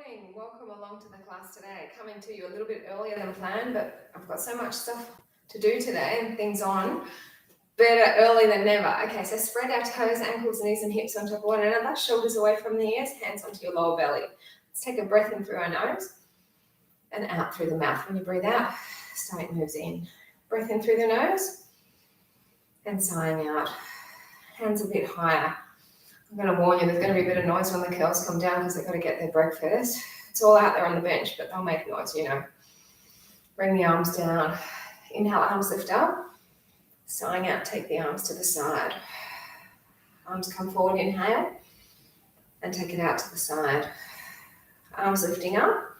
morning, welcome along to the class today. Coming to you a little bit earlier than planned, but I've got so much stuff to do today and things on. Better early than never. Okay, so spread our toes, ankles, knees and hips on top of one another, shoulders away from the ears, hands onto your lower belly. Let's take a breath in through our nose and out through the mouth. When you breathe out, stomach moves in. Breath in through the nose and sighing out. Hands a bit higher. I'm going to warn you, there's going to be a bit of noise when the curls come down because they've got to get their breakfast. It's all out there on the bench, but they'll make noise, you know. Bring the arms down. Inhale, arms lift up. Sighing out, take the arms to the side. Arms come forward, inhale, and take it out to the side. Arms lifting up,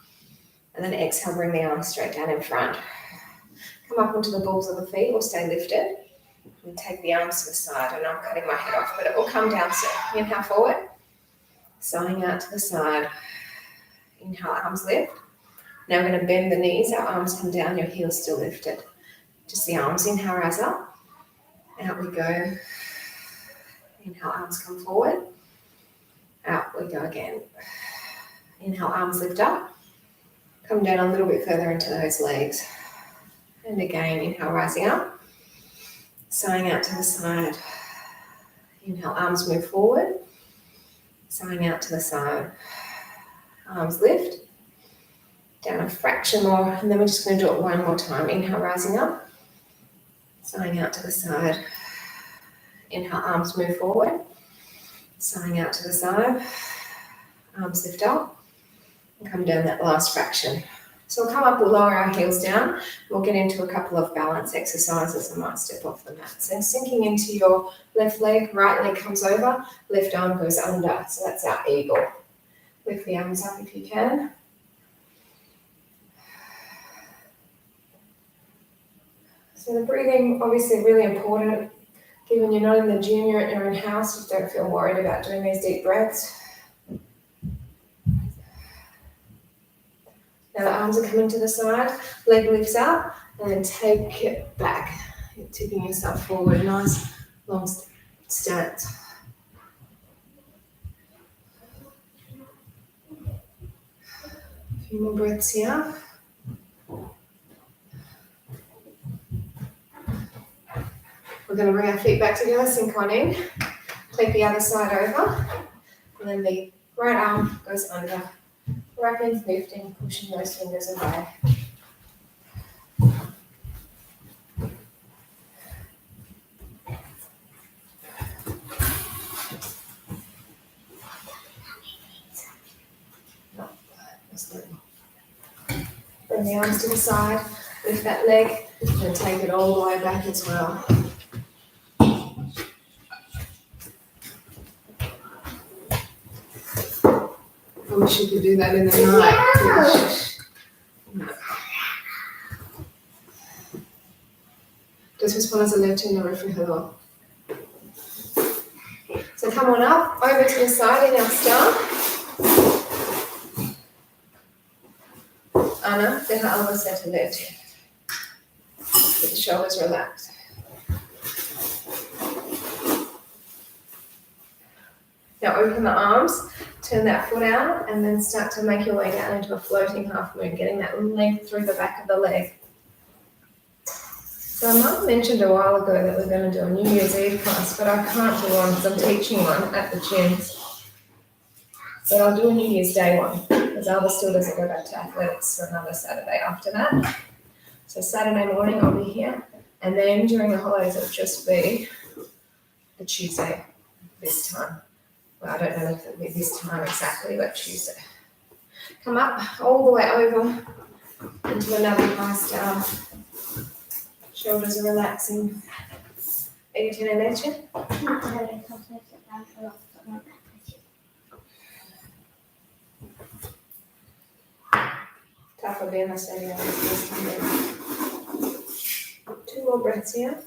and then exhale, bring the arms straight down in front. Come up onto the balls of the feet or stay lifted. And take the arms to the side. I know I'm cutting my head off, but it will come down soon. Inhale forward, sighing out to the side. Inhale, arms lift. Now we're going to bend the knees, our arms come down, your heels still lifted. Just the arms, inhale, rise up. Out we go. Inhale, arms come forward. Out we go again. Inhale, arms lift up. Come down a little bit further into those legs. And again, inhale, rising up. Sighing out to the side. Inhale, arms move forward. Sighing out to the side. Arms lift. Down a fraction more, and then we're just going to do it one more time. Inhale, rising up. Sighing out to the side. Inhale, arms move forward. Sighing out to the side. Arms lift up. And come down that last fraction. So we'll come up, we'll lower our heels down. We'll get into a couple of balance exercises. I might step off the mat. So sinking into your left leg, right leg comes over, left arm goes under. So that's our eagle. Lift the arms up if you can. So the breathing, obviously really important. Given you're not in the gym, you're at your own house, just don't feel worried about doing these deep breaths. Now the arms are coming to the side, leg lifts up, and then take it back. You're tipping yourself forward, nice long stance. A few more breaths here. We're going to bring our feet back together, sink on in, take the other side over, and then the right arm goes under. Right hand lifting, pushing those fingers away. Bring the arms to the side, lift that leg, and take it all the way back as well. I wish you could do that in the night. No. Después pones el leche en el refrigerador. So come on up, over to the side in our start. Ana, deja algo hacia tu leche. Get the shoulders relaxed. Now open the arms. Turn that foot out and then start to make your way down into a floating half moon, getting that length through the back of the leg. So Mum mentioned a while ago that we're going to do a New Year's Eve class, but I can't do one because I'm teaching one at the gym. But I'll do a New Year's Day one because Alba still doesn't go back to athletics for another Saturday after that. So Saturday morning I'll be here, and then during the holidays it'll just be the Tuesday this time. Well, I don't know if it'll be this time exactly, but Tuesday. Come up all the way over into another high star. Shoulders are relaxing. ¿Ella tiene leche? Taco bien la serie. Two more breaths here.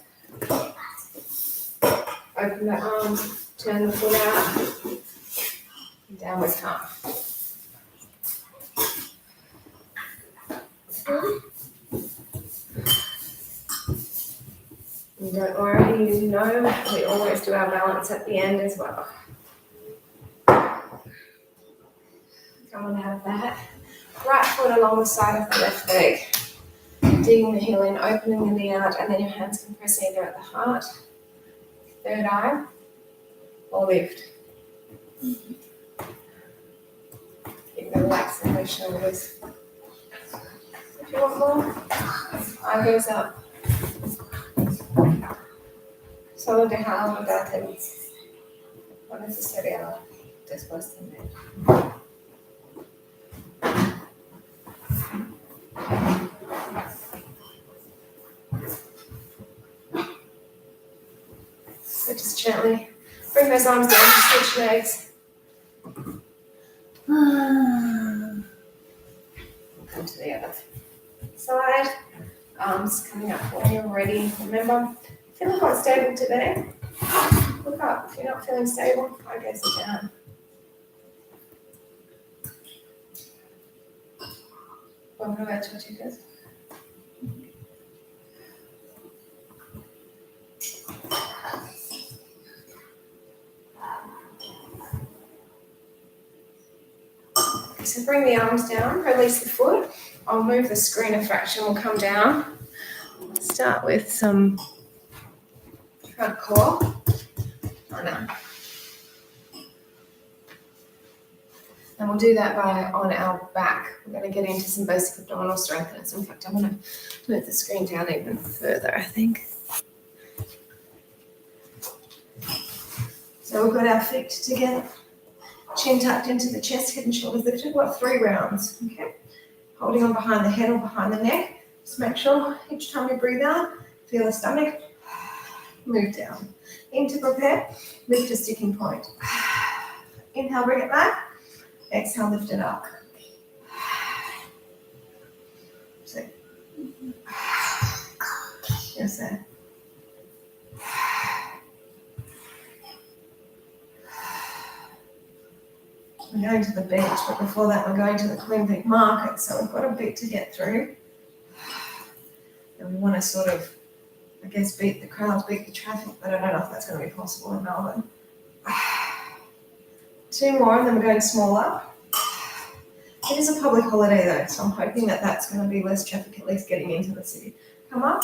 Open the arms. Turn the foot out, downward dog. And don't worry, you know we always do our balance at the end as well. Come on out of that. Right foot along the side of the left leg. Digging the heel in, opening the knee out, and then your hands can press either at the heart, third eye, or lift. Keep the relax in those shoulders. If you want more, eye goes up. Solo deja algo date. No necesitaría después también. So just gently bring those arms down to switch legs. Come to the other side. Arms coming up when you're ready. Remember, feeling quite stable today. Look up. If you're not feeling stable, I go sit down. Vamos a ver, chicas. So bring the arms down, release the foot. I'll move the screen a fraction, we'll come down. Start with some front core. Oh no. And we'll do that on our back. We're going to get into some basic abdominal strengtheners. In fact, I'm going to move the screen down even further, I think. So we've got our feet together. Chin tucked into the chest, head and shoulders lifted. We've got 3 rounds, okay? Holding on behind the head or behind the neck. Just make sure each time you breathe out, feel the stomach, move down. In to prepare, lift a sticking point. Inhale, bring it back. Exhale, lift it up. So, yes, sir. We're going to the beach, but before that we're going to the Queen Vic Market, so we've got a bit to get through. And we want to sort of, I guess, beat the crowds, beat the traffic, but I don't know if that's going to be possible in Melbourne. 2 more, and then we're going smaller. It is a public holiday though, so I'm hoping that that's going to be less traffic, at least getting into the city. Come up,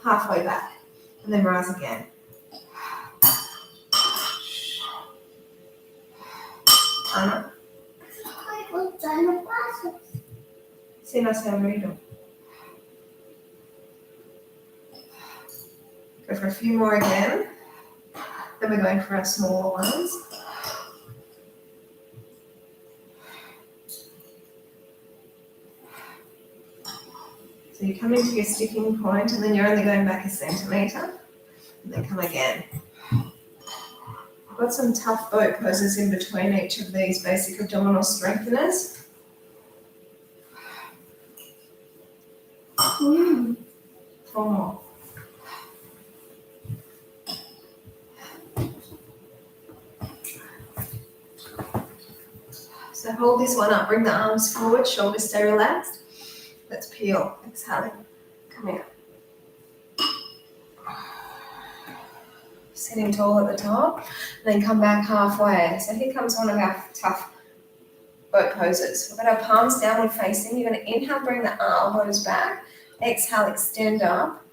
halfway back, and then rise again. Ana. Sí, no se ha abrido. Go for a few more again. Then we're going for our smaller ones. So you come into your sticking point and then you're only going back a centimetre. And then come again. I've got some tough boat poses in between each of these basic abdominal strengtheners. 4 more. So hold this one up, bring the arms forward, shoulders stay relaxed. Let's peel, exhaling, come here. Sitting tall at the top, and then come back halfway. So here comes one of our tough boat poses. We've got our palms downward facing. You're going to inhale, bring the elbows back. Exhale, extend up,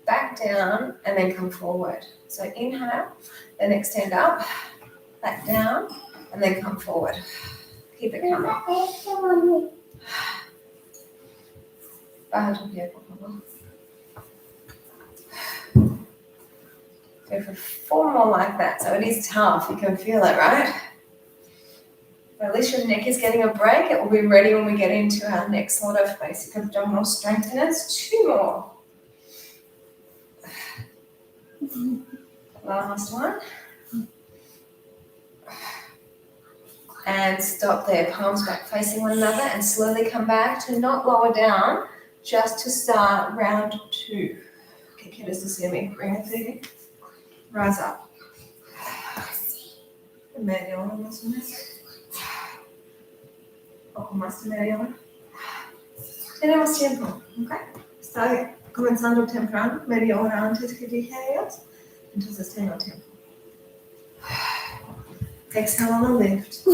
back down, and then come forward. So inhale, then extend up, back down, and then come forward. Keep it coming. Baja tu pie, por favor. Go for 4 more like that. So it is tough. You can feel it, right? But at least your neck is getting a break. It will be ready when we get into our next lot of basic abdominal strengtheners. 2 more. Last one. And stop there. Palms back facing one another and slowly come back to not lower down, just to start round 2. Okay, quieres decirme, bring it in. Rise up. Media hora más o menos. Poco más de media hora. Tenemos tiempo, ¿ok? Está comenzando temprano, media hora antes que dije ellos. Entonces tengo tiempo. Exhale on the lift.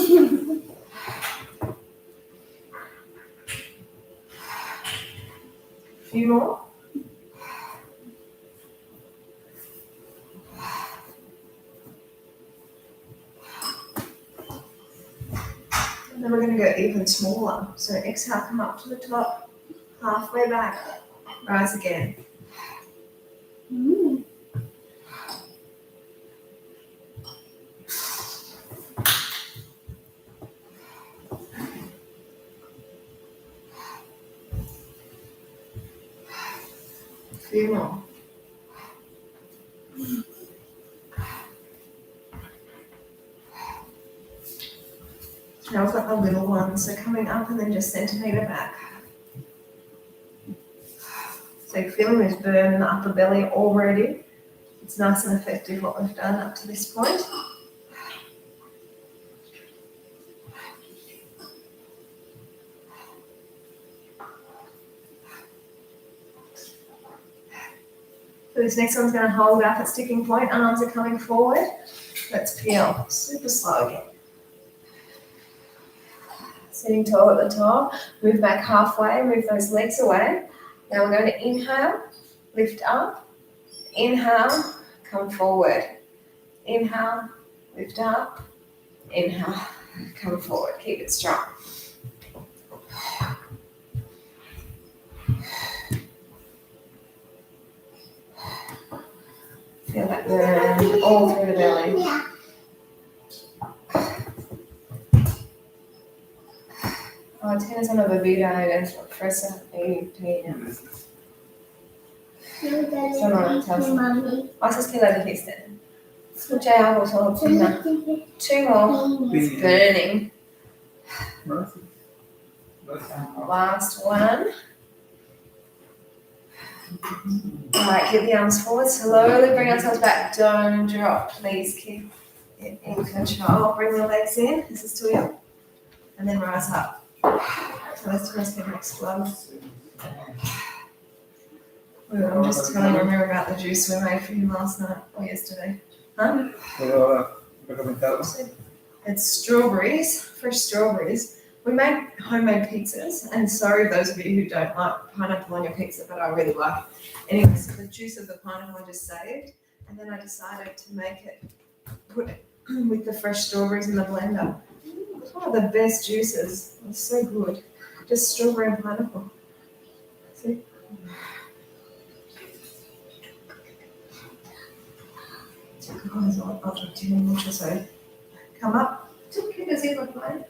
few more. And then we're going to go even smaller. So exhale, come up to the top, halfway back, rise again. A few more. Now we've got the little ones, so coming up and then just centimetre back. So you're feeling this burn in the upper belly already. It's nice and effective what we've done up to this point. So this next one's going to hold up at sticking point, arms are coming forward. Let's peel, super slow again. Sitting tall at the top, move back halfway, move those legs away. Now we're going to inhale, lift up, inhale, come forward. Inhale, lift up, inhale, come forward. Keep it strong. Feel that burn all through the belly. Oh, tienes una bebida ahí dentro, fresa y piña. Eso no lo estás. Haces que la dijiste. Escuché algo solo piña. 2 more. It's burning. Last one. Alright, keep the arms forward. Slowly bring ourselves back. Don't drop. Please keep it in control. Bring the legs in. This is to you. And then rise up. So let's press the next one. I'm just trying to remember about the juice we made for you last night or yesterday. Huh? It's strawberries, fresh strawberries. We made homemade pizzas, and sorry those of you who don't like pineapple on your pizza, but I really like it. Anyways, the juice of the pineapple I just saved, and then I decided to make it, put it with the fresh strawberries in the blender. It's one of the best juices. It's so good. Just strawberry and pineapple. See? Come up. ¿Tú quieres ir a playa?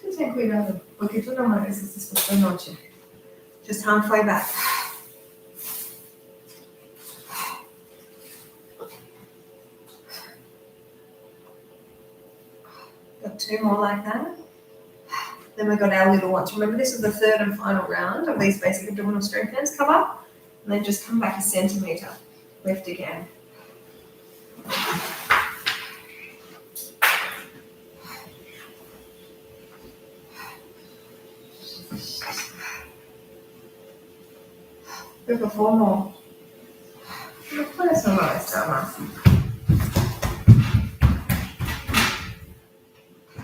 Tú ten cuidado, porque tú no mereces después de noche. Just halfway back. Got 2 more like that. Then we've got our little ones. Remember, this is the third and final round of these basic abdominal strengtheners. Come up, and then just come back a centimetre. Lift again. Go for 4 more. Puedes tomar esta más.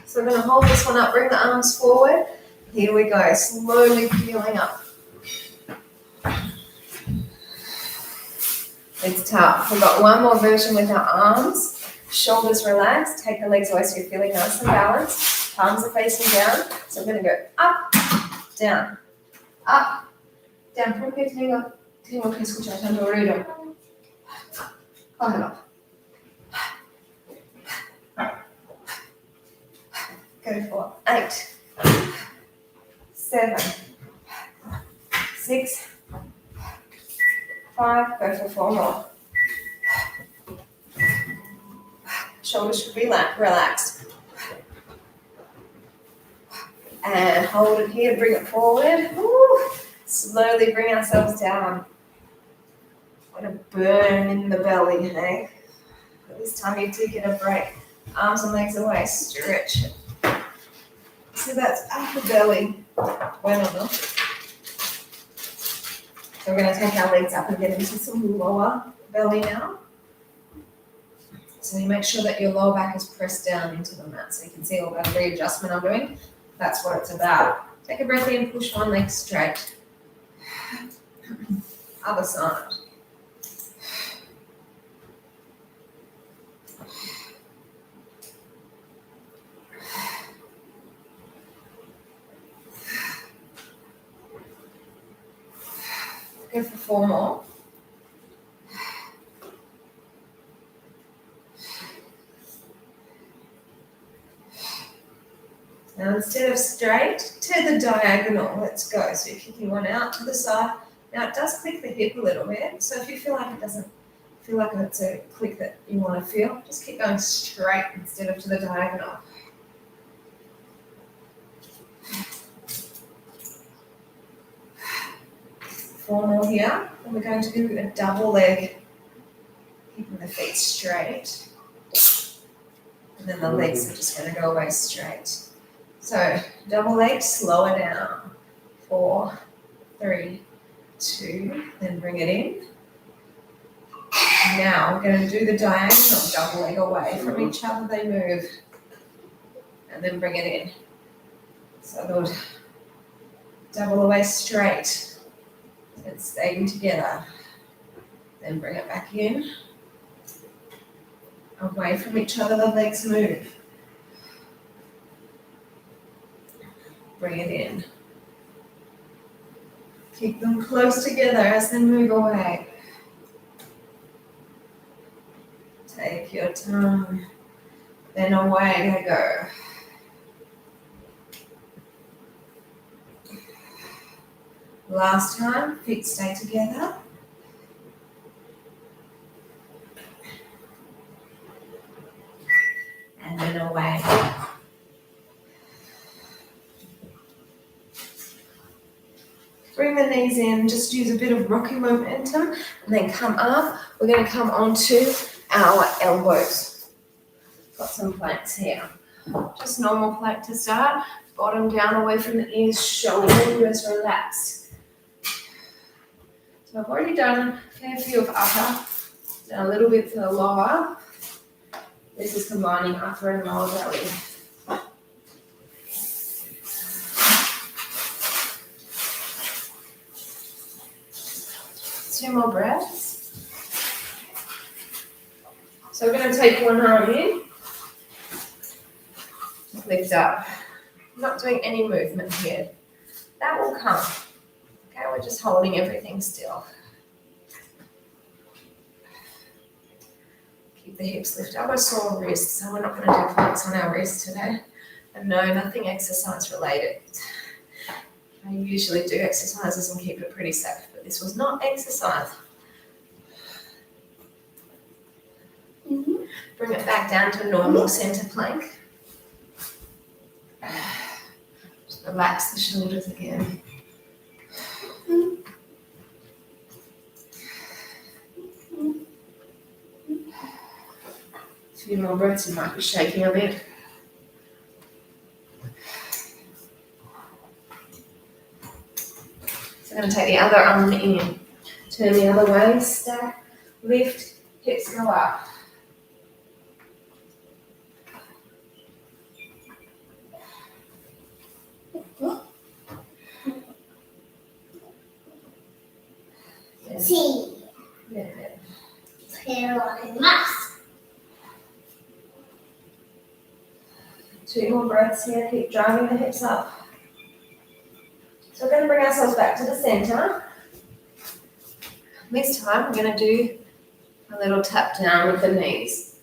So we're going to hold this one up, bring the arms forward. Here we go, slowly peeling up. It's tough. We've got one more version with our arms. Shoulders relaxed. Take the legs away so you're feeling nice and balanced. Palms are facing down. So we're going to go up, down, up, down. Porque tengo que escuchar tanto ruido. Cógelo. Go for 8, 7, 6, 5, go for 4 more. Shoulders should be relaxed. And hold it here, bring it forward. Woo. Slowly bring ourselves down. What a burn in the belly, hey? But this time you do get a break. Arms and legs away, stretch it. So that's upper belly. Bueno, no? So we're going to take our legs up and get into some lower belly now. So you make sure that your lower back is pressed down into the mat. So you can see all that readjustment I'm doing. That's what it's about. Take a breath in, push one leg straight. Other side. Go for 4 more. Now instead of straight, to the diagonal, let's go. So you're kicking one out to the side. Now it does click the hip a little bit, so if you feel like it doesn't feel like it's a click that you want to feel, just keep going straight instead of to the diagonal. Four more here, and we're going to do a double leg, keeping the feet straight, and then the legs are just going to go away straight. So double leg, slow it down. 4, 3, 2, then bring it in. Now we're going to do the diagonal double leg away from each other, they move, and then bring it in. So they'll double away straight and staying together. Then bring it back in. Away from each other, the legs move. Bring it in. Keep them close together as they move away. Take your time. Then away they go. Last time, feet stay together. And then away. Bring the knees in, just use a bit of rocking momentum, and then come up. We're going to come onto our elbows. Got some planks here. Just normal plank to start. Bottom down away from the ears, shoulders relaxed. So I've already done a fair few of upper, done a little bit for the lower. This is combining upper and lower belly. 2 more breaths. So we're going to take one arm in, lift up. I'm not doing any movement here. That will come. Okay, we're just holding everything still. Keep the hips lifted. I've got a sore wrist, so we're not going to do planks on our wrist today. And no, nothing exercise related. I usually do exercises and keep it pretty safe, but this was not exercise. Bring it back down to normal center plank. Just relax the shoulders again. A few more breaths, you might be shaking a bit. I'm going to take the other arm in, turn the other way, stack, lift, hips go up. Sí. Pero además. 2 more breaths here, keep driving the hips up. So we're going to bring ourselves back to the center. This time we're going to do a little tap down with the knees.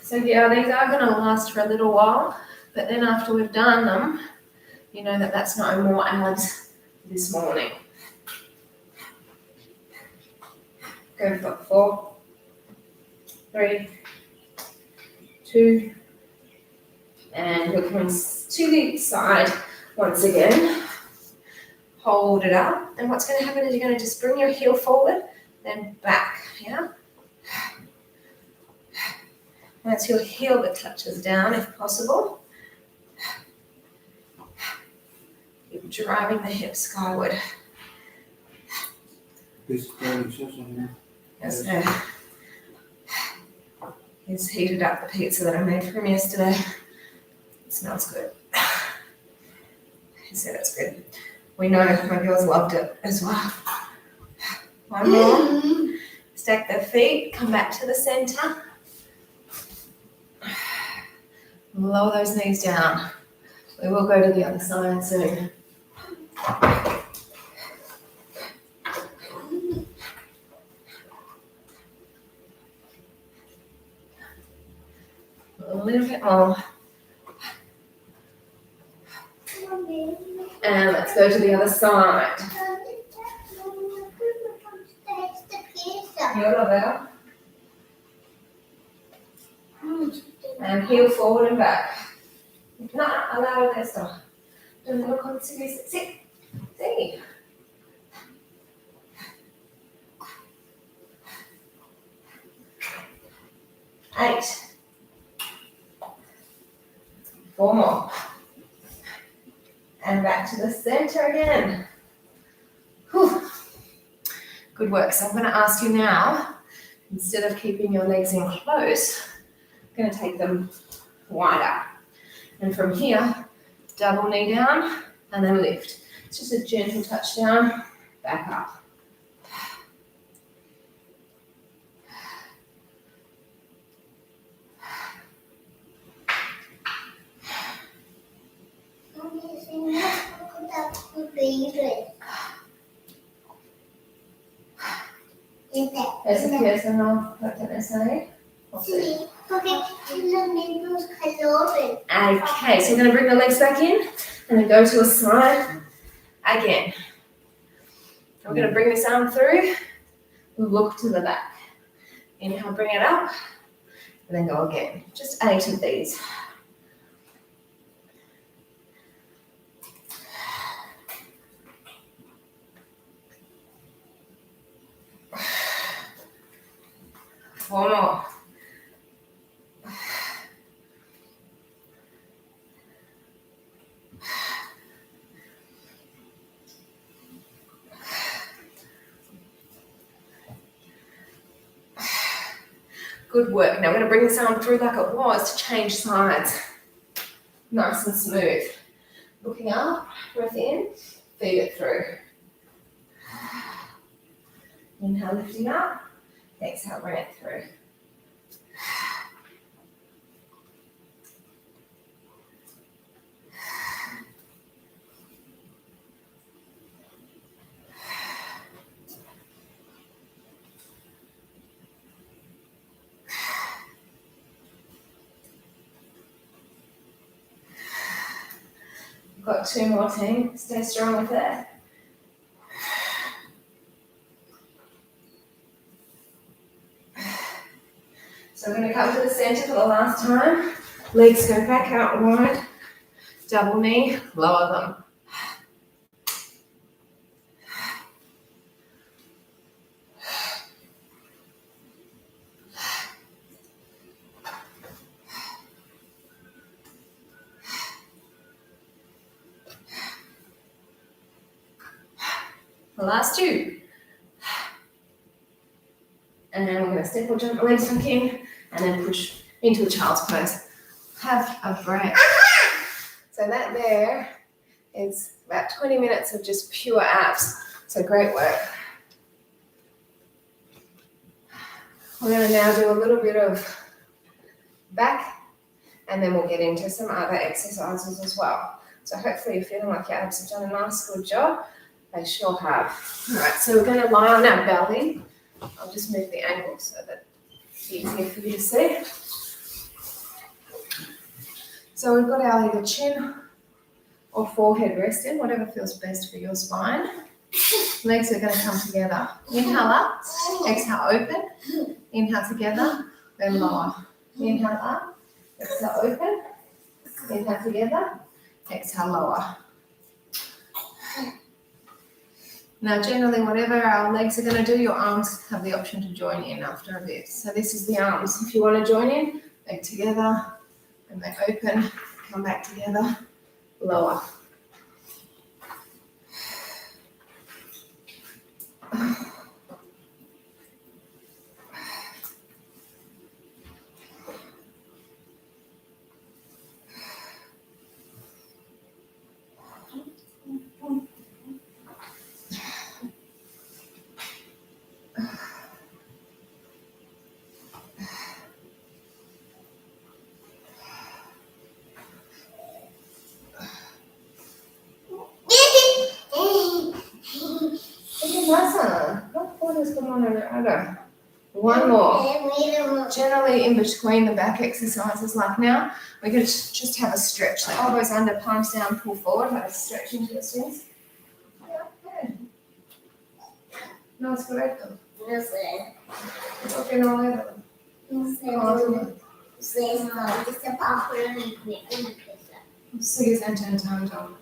So yeah, these are going to last for a little while, but then after we've done them, you know that that's no more abs this morning. Go for 4, 3, 2, and we're coming to the side once again. Hold it up, and what's going to happen is you're going to just bring your heel forward, then back, yeah? And it's your heel that touches down if possible. Keep driving the hips skyward. Yes, sir. He's heated up the pizza that I made for him yesterday. It smells good. He said it's good. We know my girls loved it as well. One more. Stack the feet, come back to the center. Lower those knees down. We will go to the other side soon. A little bit more. And let's go to the other side. Heel over. And heel forward and back. No, allow esto. No consigues. Sí. Sí. 8. 4 more. And back to the center again. Whew. Good work. So I'm going to ask you now, instead of keeping your legs in close, I'm going to take them wider. And from here, double knee down and then lift. It's just a gentle touch down, back up. ¿Eso quieres o no pertenece ahí? Sí, porque los niños caloren. Okay, so we're going to bring the legs back in and then go to a side again. We're going to bring this arm through, look to the back. Inhale, bring it up, and then go again. Just 8 of these. One more. Good work. Now we're going to bring this arm through like it was to change sides. Nice and smooth. Looking up, breath in, feed it through. Inhale, lifting up. Exhale, bring it through. Got 2 more, team. Stay strong with that. So we're going to come to the center for the last time. Legs go back out wide. Double knee, lower them. The last 2. And then we're going to step or jump the legs back in and then push into a child's pose. Have a break. So that there is about 20 minutes of just pure abs. So great work. We're going to now do a little bit of back and then we'll get into some other exercises as well. So hopefully you're feeling like your abs have done a nice good job. They sure have. All right, so we're going to lie on our belly. I'll just move the angle so that it's easier for you to see. So we've got our either chin or forehead rested, whatever feels best for your spine. Legs are going to come together. Inhale up, exhale open. Inhale together, then lower. Inhale up, exhale open. Inhale together, exhale lower. Now, generally, whatever our legs are going to do, your arms have the option to join in after a bit. So this is the arms. If you want to join in, leg together, and they open, come back together, lower. Harder. One more. Generally in between the back exercises, like now, we're going to just have a stretch. The elbows under, palms down, pull forward, have a stretch into the shins. Good. No es correcto. No sé. ¿Por qué no era? No sé, no, dice bajo la empresa. Sigues into time down.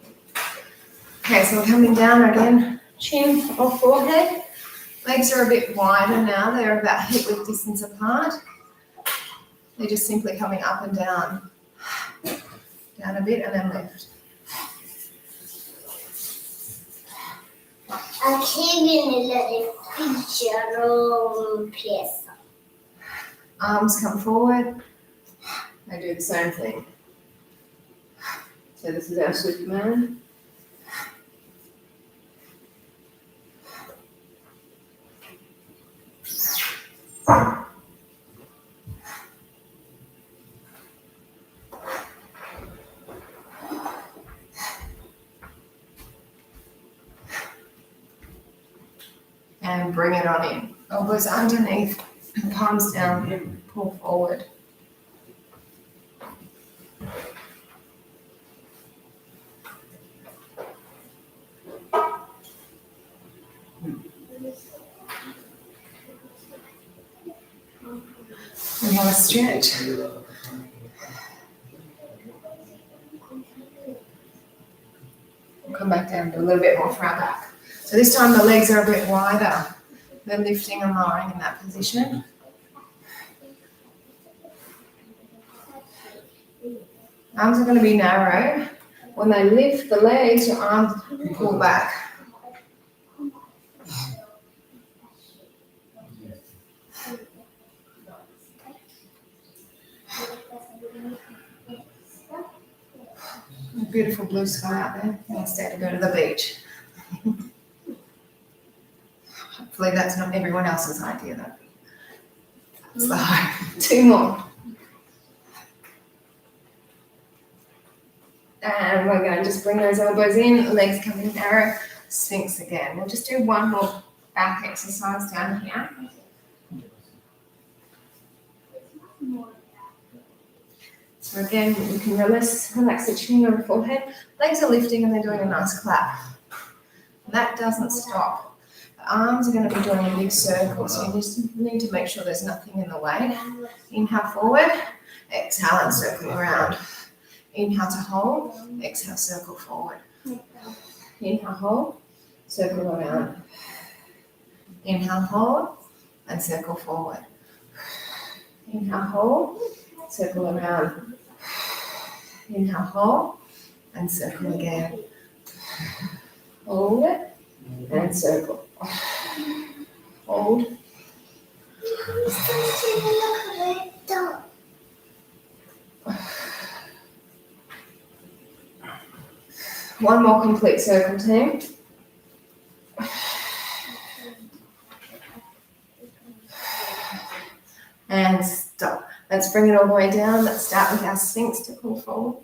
Okay, so we're coming down again. Chin or forehead. Legs are a bit wider now. They're about hip width distance apart. They're just simply coming up and down. Down a bit and then lift. Aquí viene la fichero pieza. Arms come forward. They do the same thing. So this is our Superman. And bring it on in. Elbows underneath, palms down, pull forward. We have a stretch. We'll come back down, do a little bit more for our back. So this time the legs are a bit wider. They're lifting and lowering in that position. Arms are going to be narrow. When they lift the legs, your arms pull back. Beautiful blue sky out there. Nice day to go to the beach. Hopefully that's not everyone else's idea though. So, 2 more. And we're going to just bring those elbows in, legs coming narrow, Sphinx again. We'll just do one more back exercise down here. So again, you can relax the chin or forehead. Legs are lifting and they're doing a nice clap. And that doesn't stop. The arms are going to be doing a big circle, so you just need to make sure there's nothing in the way. Inhale forward, exhale and circle around. Inhale to hold, exhale, circle forward. Inhale, hold, circle around. Inhale, hold, and circle forward. Inhale, hold, circle around. Inhale, hold, and circle again. Hold it, and circle. Hold. One more complete circle, team. And stop. Let's bring it all the way down. Let's start with our Sphinx to pull forward.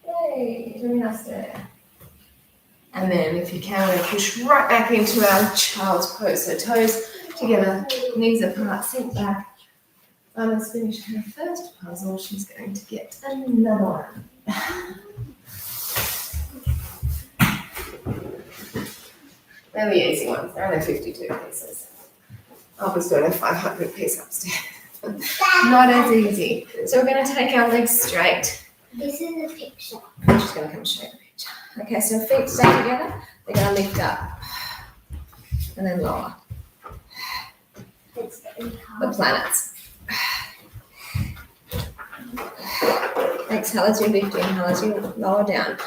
Yay, doing us there. And then if you can, we'll push right back into our child's pose. So toes together, knees apart, sink back. Anna's finished her first puzzle. She's going to get another one. They're the easy ones. They're only 52 pieces. I'll be doing a 500 piece upstairs. Not as easy. So we're going to take our legs straight. This is a picture. I'm just going to come show you the picture. Okay, so feet stay together. They're going to lift up and then lower. The planets. Exhale as you lift, inhale as you lower down.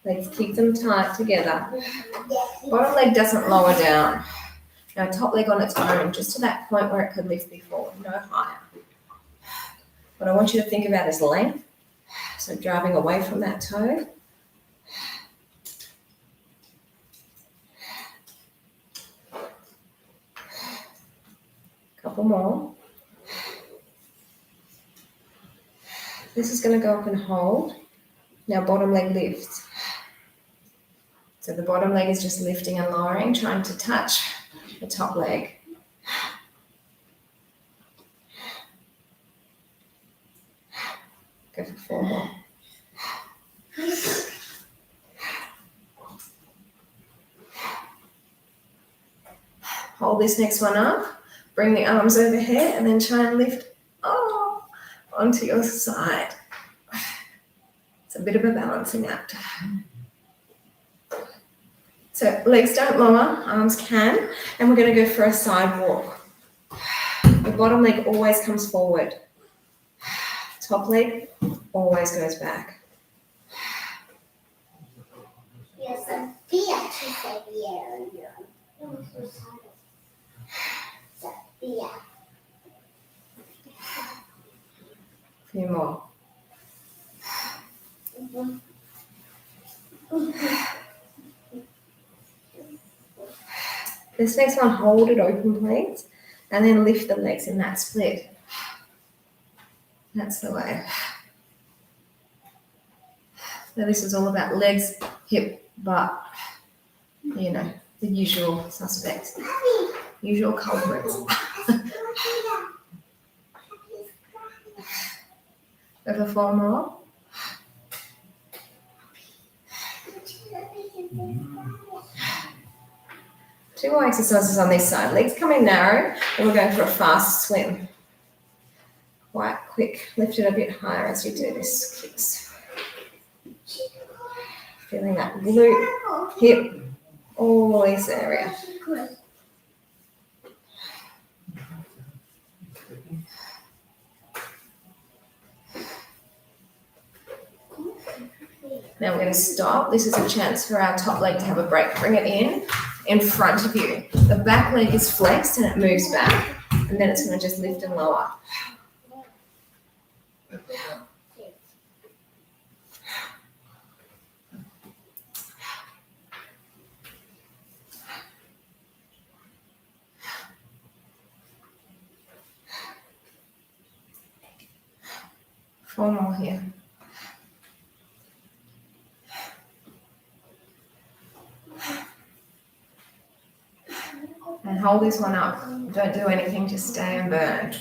Legs keep them tight together. Bottom leg doesn't lower down. Now top leg on its own, just to that point where it could lift before, no higher. What I want you to think about is length. So driving away from that toe. Couple more. This is going to go up and hold. Now bottom leg lifts. So the bottom leg is just lifting and lowering, trying to touch the top leg. Go for 4 more. Hold this next one up. Bring the arms overhead and then try and lift onto your side. It's a bit of a balancing act. So legs don't lower, arms can, and we're going to go for a side walk. The bottom leg always comes forward. Top leg always goes back. Yes, Sophia, she said, Sophia. A few more. This next one, hold it open, please, and then lift the legs in that split. That's the way. So this is all about legs, hip, butt, you know, the usual suspects, usual culprits. Over 4 more. Two more exercises on this side. Legs coming narrow, and we're going for a fast swim. Quite quick. Lift it a bit higher as you do this. Kicks. Feeling that glute, hip, all this area. Now we're going to stop. This is a chance for our top leg to have a break. Bring it in front of you. The back leg is flexed and it moves back. And then it's going to just lift and lower. Four more here. And hold this one up. Don't do anything, just stay and burn.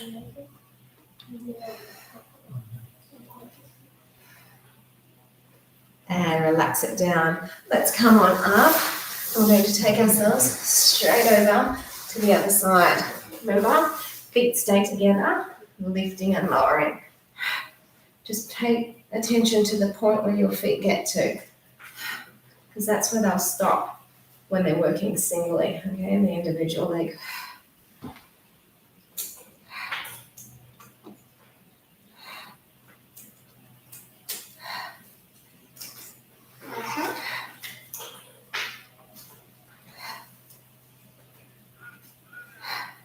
And relax it down. Let's come on up. We're going to take ourselves straight over to the other side. Remember, feet stay together, lifting and lowering. Just pay attention to the point where your feet get to, because that's where they'll stop when they're working singly, okay, in the individual leg.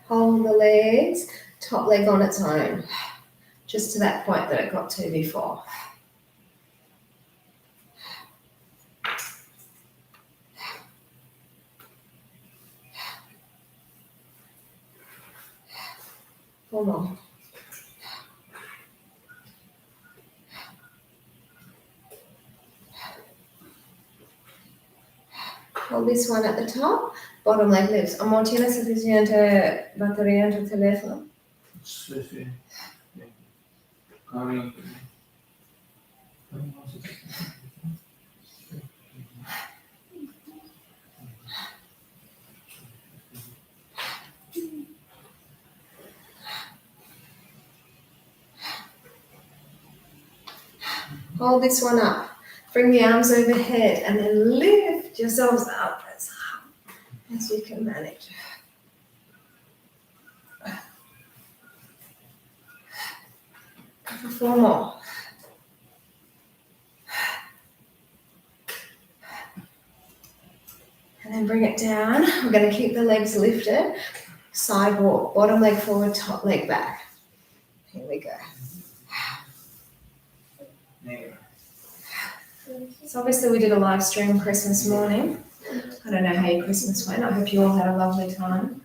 Hold the legs, top leg on its own, just to that point that it got to before. Four more. Hold this one at the top, bottom leg lifts. Amor, ¿tienes suficiente batería en tu teléfono? Sí, sí. Hold this one up. Bring the arms overhead and then lift yourselves up as high as you can manage. Go for four more. And then bring it down. We're going to keep the legs lifted. Side walk, bottom leg forward, top leg back. Here we go. So obviously we did a live stream Christmas morning. I don't know how your Christmas went. I hope you all had a lovely time.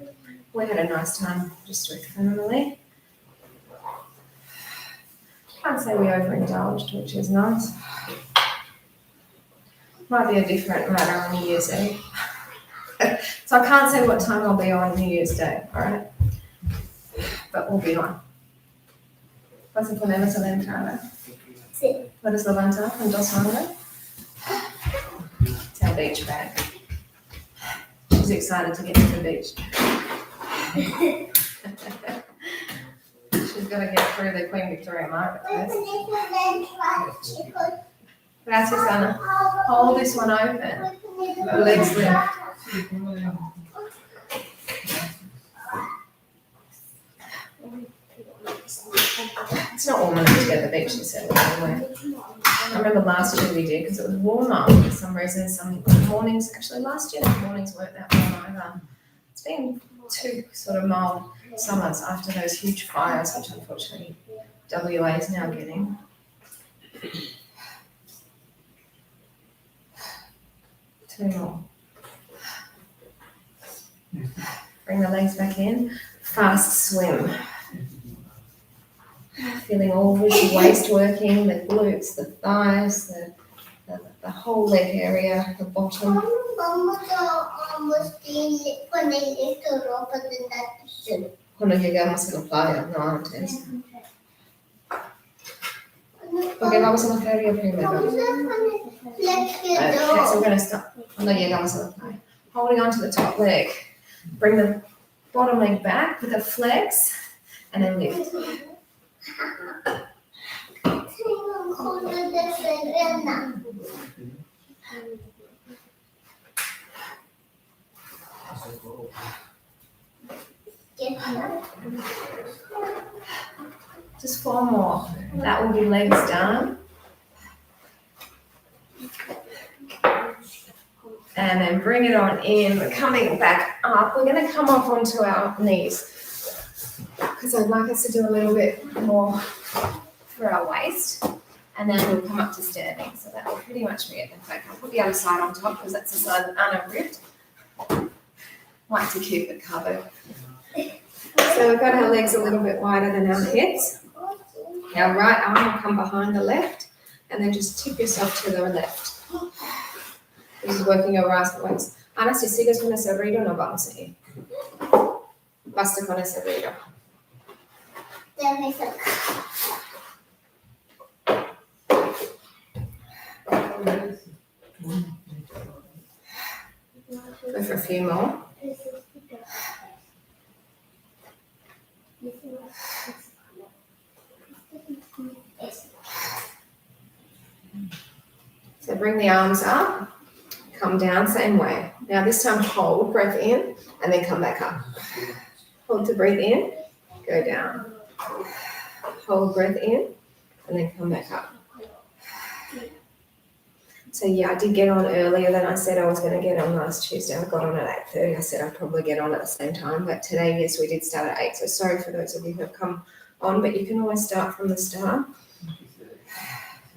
We had a nice time just with family. Can't say we overindulged, which is nice. Might be a different matter on New Year's Eve. So I can't say what time I'll be on New Year's Day, all right? But we'll be on. Vas a poner esa la entrada. Sí. ¿Puedes levantar con dos manos? It's our beach bag. She's excited to get to the beach. She's got to get through the Queen Victoria Market first. Gracias, Anna. Hold this one open. The legs lift. It's not warm enough to get to the beach, she said. Anyway. I remember last year we did because it was warmer for some reason. Some mornings, actually last year the mornings weren't that warm either. It's been 2 sort of mild summers after those huge fires, which unfortunately WA is now getting. Two more. Bring the legs back in. Fast swim. Feeling all this waist working, the glutes, the thighs, the whole leg area, the bottom. Vamos a poner esto ropa de natación. Cuando llegamos a la playa, no antes. Porque vamos a la feria primero. Vamos a poner Okay, so we're going to start cuando llegamos a la playa. Holding on to the top leg. Bring the bottom leg back with a flex and then lift. Tengo cola de sirena. Just 4 more. That will be legs down. And then bring it on in. We're coming back up. We're going to come up onto our knees because I'd like us to do a little bit more for our waist. And then we'll come up to standing. So that will pretty much be it. In fact, I'll put the other side on top because that's the side that Anna ripped. Like to keep it covered. So we've got our legs a little bit wider than our hips. Our right arm will come behind the left and then just tip yourself to the left. This is working your right waist. Ana, si sigues con ese ruido, no vamos a ir. Basta con ese ruido. Déjame sacar. Go for a few more. So bring the arms up, come down, same way. Now this time hold, breath in, and then come back up. Hold to breathe in, go down. Hold, breath in, and then come back up. So yeah, I did get on earlier than I said I was going to get on last Tuesday. I got on at 8:30. I said I'd probably get on at the same time, but today, yes, we did start at 8. So sorry for those of you who have come on, but you can always start from the start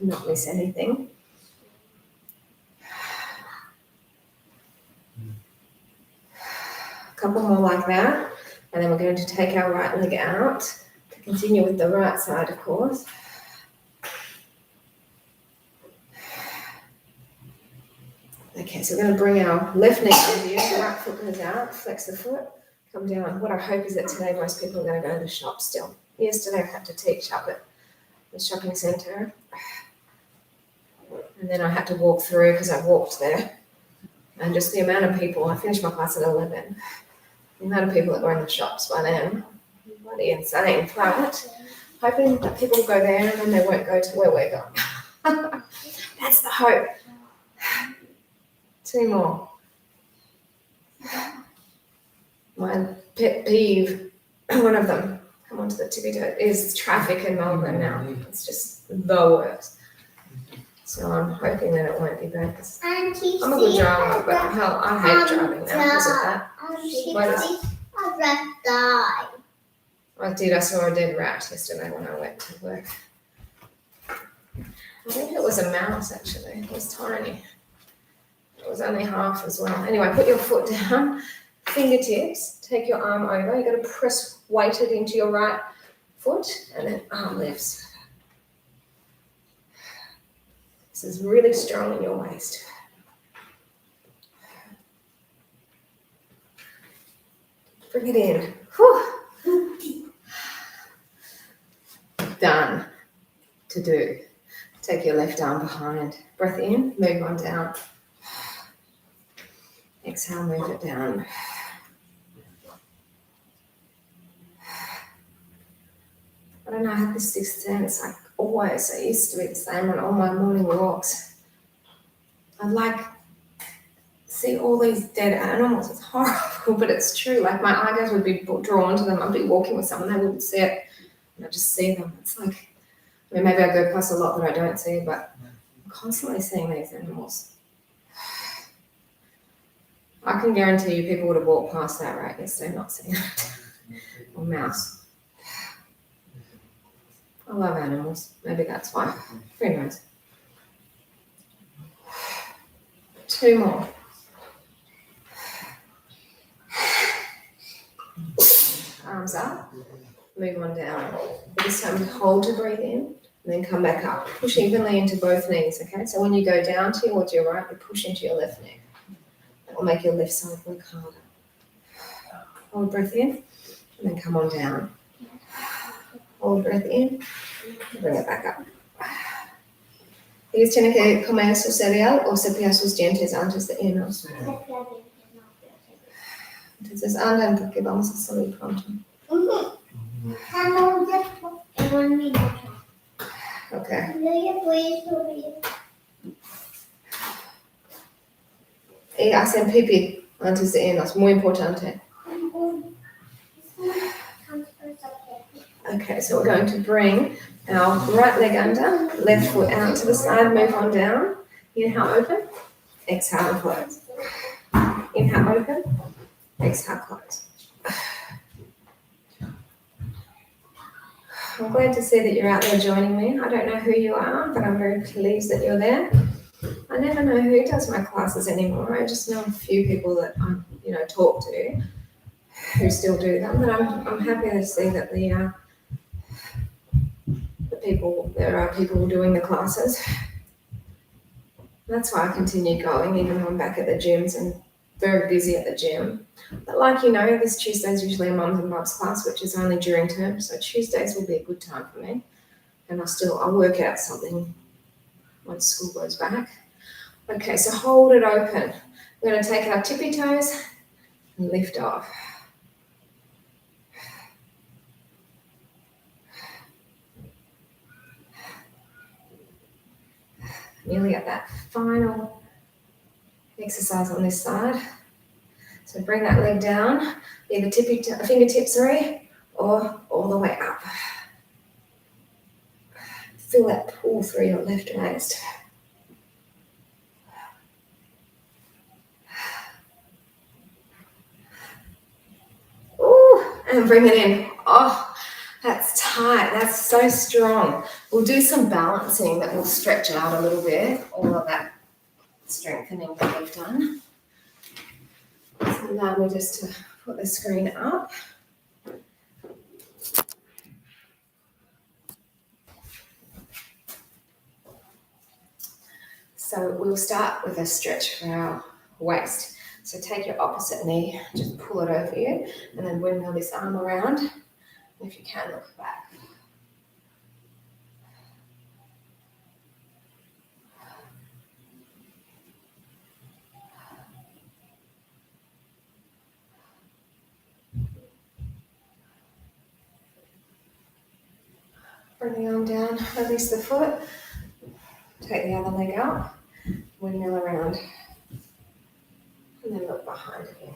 and not miss anything. A couple more like that, and then we're going to take our right leg out to continue with the right side, of course. Okay, so we're going to bring our left knee under you, the right foot goes out, flex the foot, come down. What I hope is that today most people are going to go to the shop still. Yesterday I had to teach up at the shopping centre, and then I had to walk through because I walked there. And just the amount of people, I finished my class at 11, the amount of people that were in the shops by then, bloody insane. But hoping that people will go there and then they won't go to where we're going. That's the hope. 2 more. My pet peeve, one of them, come onto the tippy toe, is traffic in Melbourne now. It's just the worst. So I'm hoping that it won't be bad because I'm a good driver, but hell, I hate driving now because of that. A rat died. I did. I saw a dead rat yesterday when I went to work. I think it was a mouse actually. It was tiny. It was only half as well. Anyway, put your foot down, fingertips, take your arm over. You've got to press weighted into your right foot and then arm lifts. This is really strong in your waist. Bring it in. Whew. Done. To do. Take your left arm behind. Breath in, move on down. Exhale, move it down. I don't know, I have this sixth sense, like always. It used to be the same on all my morning walks. I like see all these dead animals. It's horrible, but it's true. Like my eye gaze would be drawn to them. I'd be walking with someone, they wouldn't see it, and I just see them. It's like, I mean, maybe I go past a lot that I don't see, but I'm constantly seeing these animals. I can guarantee you people would have walked past that right yesterday, not seeing it. Or mouse. I love animals. Maybe that's why. Who knows? 2 more. Arms up. Move on down. This time hold to breathe in and then come back up. Push evenly into both knees, okay? So when you go down towards your right, you push into your left knee. That will make your left side work harder. Hold breath in and then come on down. Hold breath in, bring it back up. Ellos tienen que comer su cereal o cepillar sus dientes antes de irnos. Entonces andan porque vamos a salir pronto. Okay. Y hacen pipí antes de irnos, muy importante. Okay, so we're going to bring our right leg under, left foot out to the side, move on down. Inhale, open. Exhale, close. Inhale, open. Exhale, close. I'm glad to see that you're out there joining me. I don't know who you are, but I'm very pleased that you're there. I never know who does my classes anymore. I just know a few people that I, talk to who still do them. But I'm happy to see that there are people doing the classes. That's why I continue going, even though I'm back at the gyms and very busy at the gym. But like this Tuesday is usually a mums and bubs class, which is only during term. So Tuesdays will be a good time for me. And I'll work out something once school goes back. Okay, so hold it open. We're going to take our tippy toes and lift off. Nearly at that final exercise on this side. So bring that leg down, either fingertips or all the way up. Feel that pull through your left waist. Ooh, and bring it in. Oh, that's tight. That's so strong. We'll do some balancing that will stretch out a little bit, all of that strengthening that we've done. So allow me just to put the screen up. So we'll start with a stretch for our waist. So take your opposite knee, just pull it over you, and then windmill this arm around. And if you can, look back. Bring the arm down, release the foot, take the other leg up, windmill around, and then look behind again.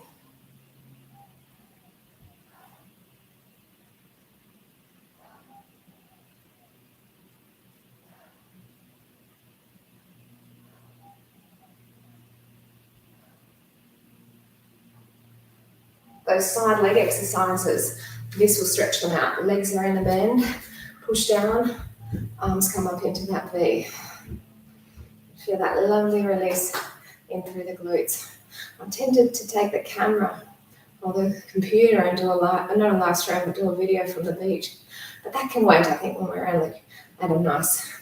Those side leg exercises, this will stretch them out. Legs are in a bend, push down, arms come up into that V. Feel that lovely release in through the glutes. I'm tempted to take the camera or the computer and do not a live stream, but do a video from the beach. But that can wait, I think, when we're at a nice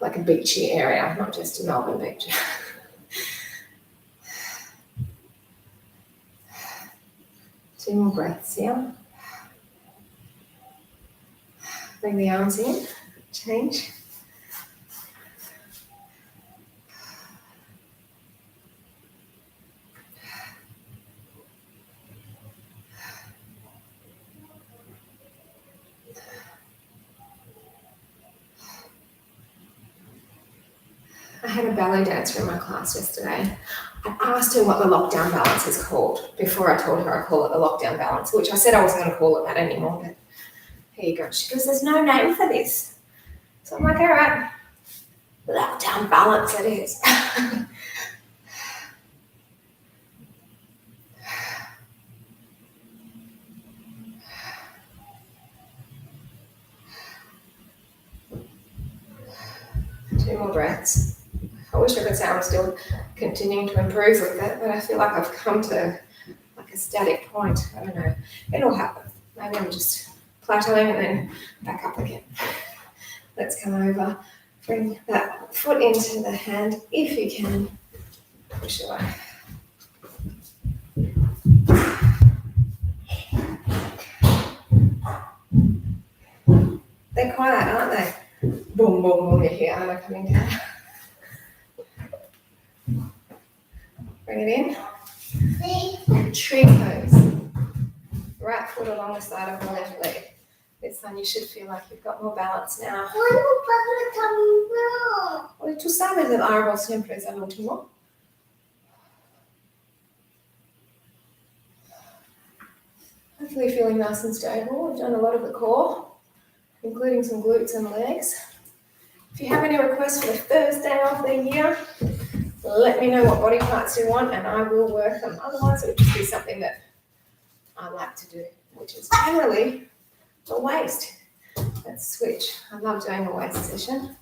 like a beachy area, not just a Melbourne beach. Two more breaths here. Bring the arms in, change. I had a ballet dancer in my class yesterday. I asked her what the lockdown balance is called before I told her I call it the lockdown balance, which I said I wasn't going to call it that anymore, but here you go. She goes, there's no name for this. So I'm like, all right, lockdown balance it is. 2 more breaths. I wish I could say I'm still continuing to improve with it, but I feel like I've come to like a static point. I don't know. It'll happen. Maybe I'm just plateauing and then back up again. Let's come over. Bring that foot into the hand if you can. Push away. They're quiet, aren't they? Boom, boom, boom. You hear Anna coming down. Bring it in. Tree pose. Right foot along the side of the left leg. This time you should feel like you've got more balance now. Oi, tu sabes el árbol siempre es el último? Hopefully feeling nice and stable. We've done a lot of the core, including some glutes and legs. If you have any requests for the first day of the year, let me know what body parts you want and I will work them. Otherwise, it would just be something that I like to do, which is generally the waist. Let's switch. I love doing a waist session.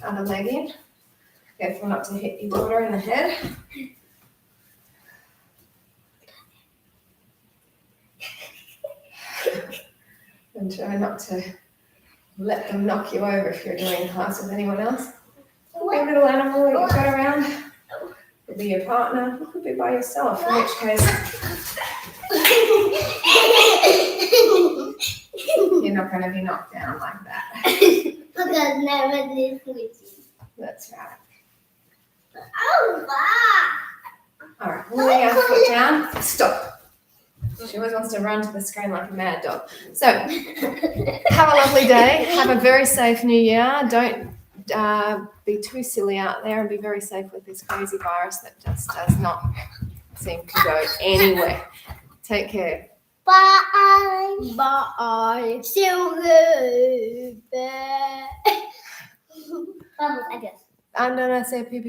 Other leg in. Careful not to hit your daughter in the head. And try not to let them knock you over if you're doing class with anyone else. Could be a little animal that you've got around. Could be your partner. It could be by yourself, in which case you're not going to be knocked down like that. That's right. All right, moving our foot down. Stop. She always wants to run to the screen like a mad dog. So, have a lovely day. Have a very safe new year. Don't be too silly out there and be very safe with this crazy virus that just does not seem to go anywhere. Take care. Bye. Bye. So good. Vamos, adiós. I'm gonna say pee